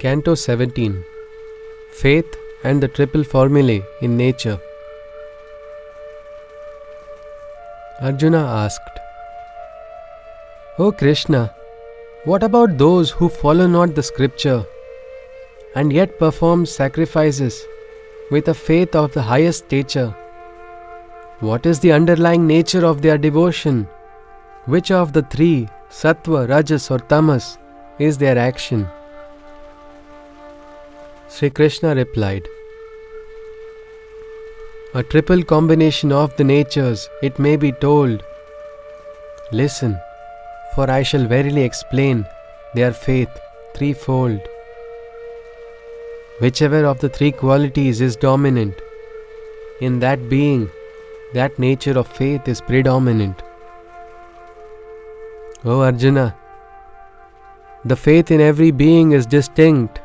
Canto 17. Faith and the Triple Formulae in Nature. Arjuna asked, O Krishna, what about those who follow not the scripture and yet perform sacrifices with a faith of the highest stature? What is the underlying nature of their devotion? Which of the three, Sattva, Rajas or Tamas, is their action? Sri Krishna replied, a triple combination of the natures, it may be told. Listen, for I shall verily explain their faith threefold. Whichever of the three qualities is dominant, in that being, that nature of faith is predominant. O Arjuna, the faith in every being is distinct,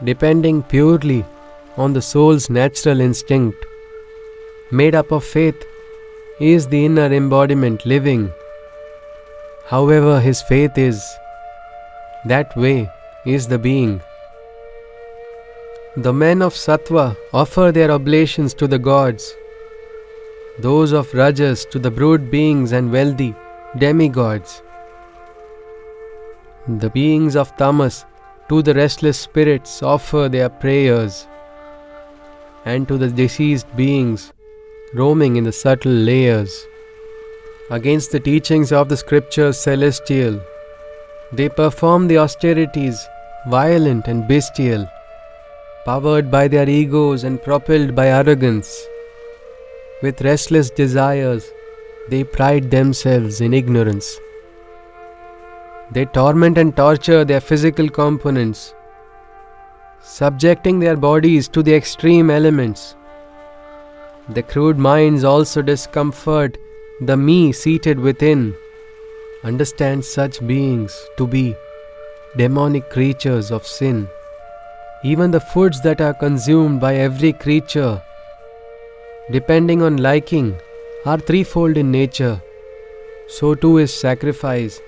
depending purely on the soul's natural instinct. Made up of faith is the inner embodiment living. However his faith is, that way is the being. The men of Sattva offer their oblations to the gods, those of Rajas to the brute beings and wealthy demigods, the beings of Tamas to the restless spirits offer their prayers, and to the deceased beings roaming in the subtle layers. Against the teachings of the scriptures celestial, they perform the austerities violent and bestial, powered by their egos and propelled by arrogance. With restless desires, they pride themselves in ignorance. They torment and torture their physical components, subjecting their bodies to the extreme elements. The crude minds also discomfort the me seated within. Understand such beings to be demonic creatures of sin. Even the foods that are consumed by every creature, depending on liking, are threefold in nature. So too is sacrifice,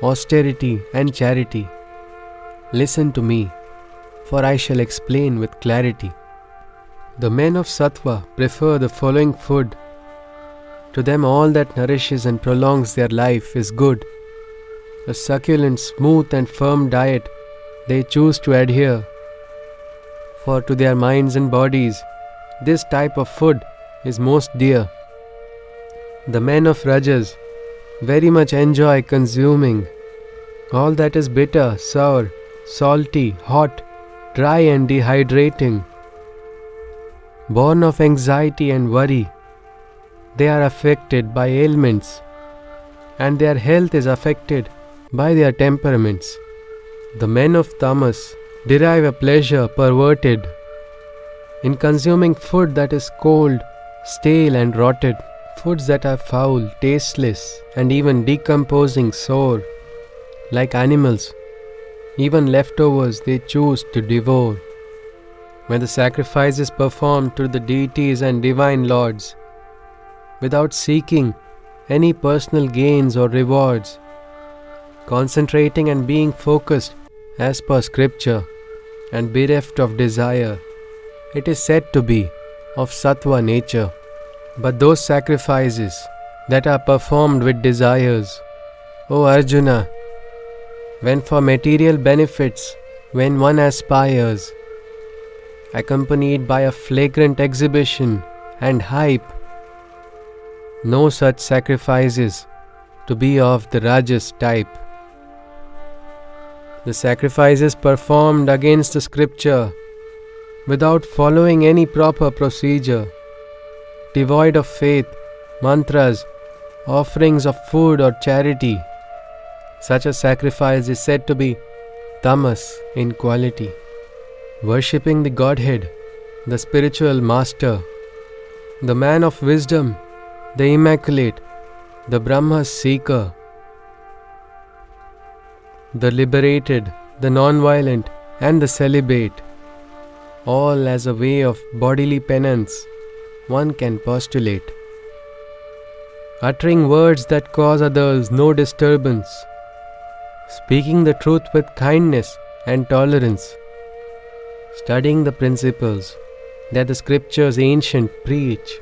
austerity and charity. Listen to me, for I shall explain with clarity. The men of Sattva prefer the following food. To them all that nourishes and prolongs their life is good. A succulent, smooth and firm diet they choose to adhere. For to their minds and bodies, this type of food is most dear. The men of Rajas very much enjoy consuming all that is bitter, sour, salty, hot, dry and dehydrating. Born of anxiety and worry, they are affected by ailments, and their health is affected by their temperaments. The men of Tamas derive a pleasure perverted in consuming food that is cold, stale and rotted, foods that are foul, tasteless and even decomposing sour. Like animals, even leftovers they choose to devour. When the sacrifice is performed to the deities and divine lords, without seeking any personal gains or rewards, concentrating and being focused as per scripture and bereft of desire, it is said to be of Sattva nature. But those sacrifices that are performed with desires, O Arjuna, when for material benefits, when one aspires, accompanied by a flagrant exhibition and hype, no such sacrifices to be of the Rajas type. The sacrifices performed against the scripture, without following any proper procedure, devoid of faith, mantras, offerings of food or charity, such a sacrifice is said to be tamas in quality. Worshipping the Godhead, the spiritual master, the man of wisdom, the immaculate, the Brahma's seeker, the liberated, the non-violent and the celibate, all as a way of bodily penance, one can postulate. Uttering words that cause others no disturbance, speaking the truth with kindness and tolerance, studying the principles that the scriptures ancient preach.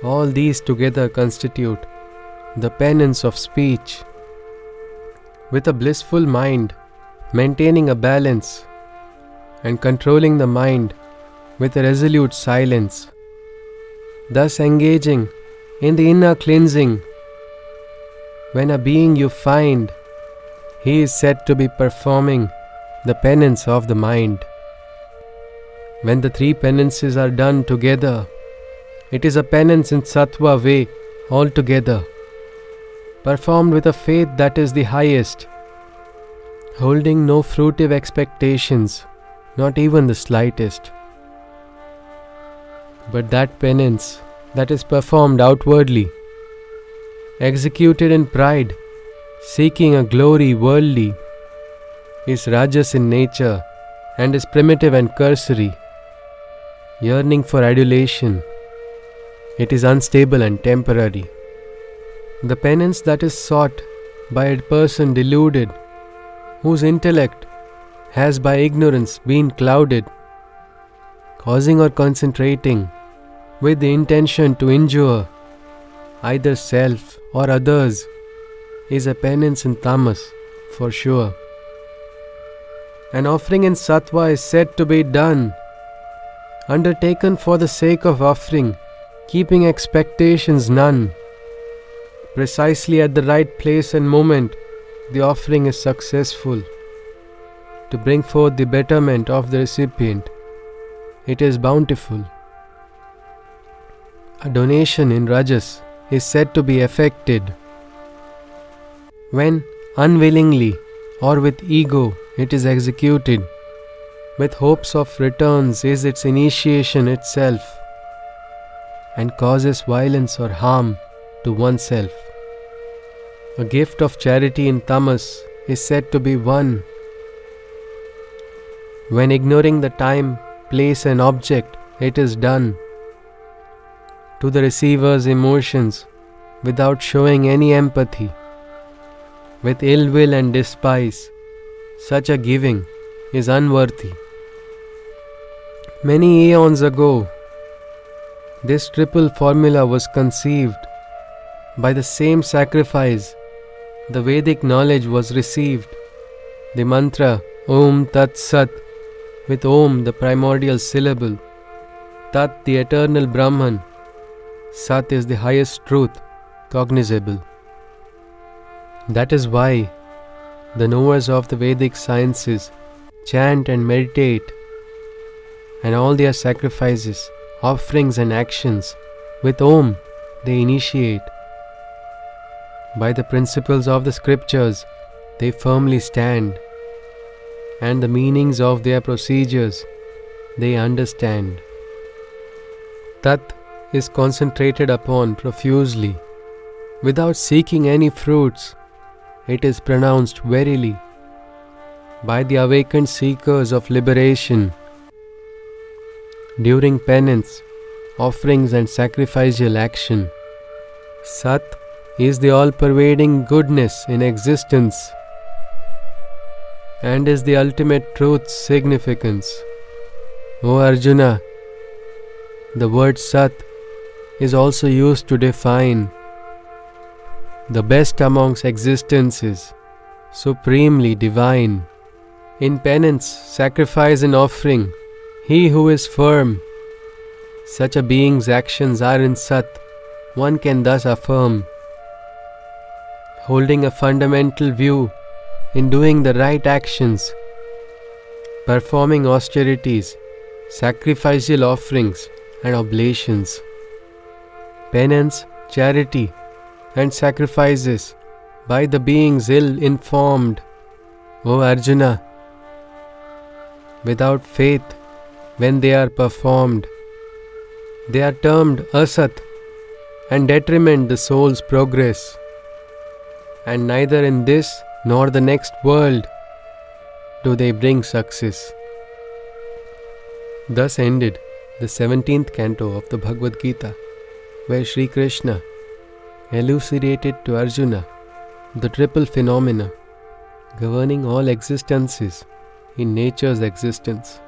All these together constitute the penance of speech. With a blissful mind, maintaining a balance and controlling the mind with a resolute silence, thus engaging in the inner cleansing. When a being you find, he is said to be performing the penance of the mind. When the three penances are done together, it is a penance in sattva way altogether, performed with a faith that is the highest, holding no fruitive expectations, not even the slightest. But that penance that is performed outwardly, executed in pride, seeking a glory worldly, is rajas in nature and is primitive and cursory, yearning for adulation. It is unstable and temporary. The penance that is sought by a person deluded, whose intellect has by ignorance been clouded, causing or concentrating with the intention to injure either self or others, is a penance in tamas for sure. An offering in sattva is said to be done, undertaken for the sake of offering, keeping expectations none. Precisely at the right place and moment, the offering is successful to bring forth the betterment of the recipient. It is bountiful. A donation in rajas is said to be effected when unwillingly or with ego it is executed. With hopes of returns is its initiation itself, and causes violence or harm to oneself. A gift of charity in tamas is said to be won when, ignoring the time, place and object, it is done to the receiver's emotions without showing any empathy. With ill will and despise, such a giving is unworthy. Many aeons ago, this triple formula was conceived. By the same sacrifice, the Vedic knowledge was received. The mantra Om Tat Sat, with Om the primordial syllable, Tat the eternal Brahman, Sat is the highest truth cognizable. That is why the knowers of the Vedic sciences chant and meditate, and all their sacrifices, offerings and actions with Om they initiate. By the principles of the scriptures they firmly stand, and the meanings of their procedures they understand. Tat is concentrated upon profusely, without seeking any fruits. It is pronounced verily by the awakened seekers of liberation. During penance, offerings and sacrificial action, Sat is the all-pervading goodness in existence and is the ultimate truth's significance. O Arjuna, the word Sat is also used to define the best amongst existences, supremely divine. In penance, sacrifice and offering, he who is firm, such a being's actions are in Sat, one can thus affirm. Holding a fundamental view in doing the right actions, performing austerities, sacrificial offerings and oblations, penance, charity and sacrifices by the beings ill-informed, O Arjuna, without faith when they are performed, they are termed asat and detriment the soul's progress, and neither in this nor the next world do they bring success. Thus ended the 17th canto of the Bhagavad Gita, where Sri Krishna elucidated to Arjuna the triple phenomena governing all existences in nature's existence.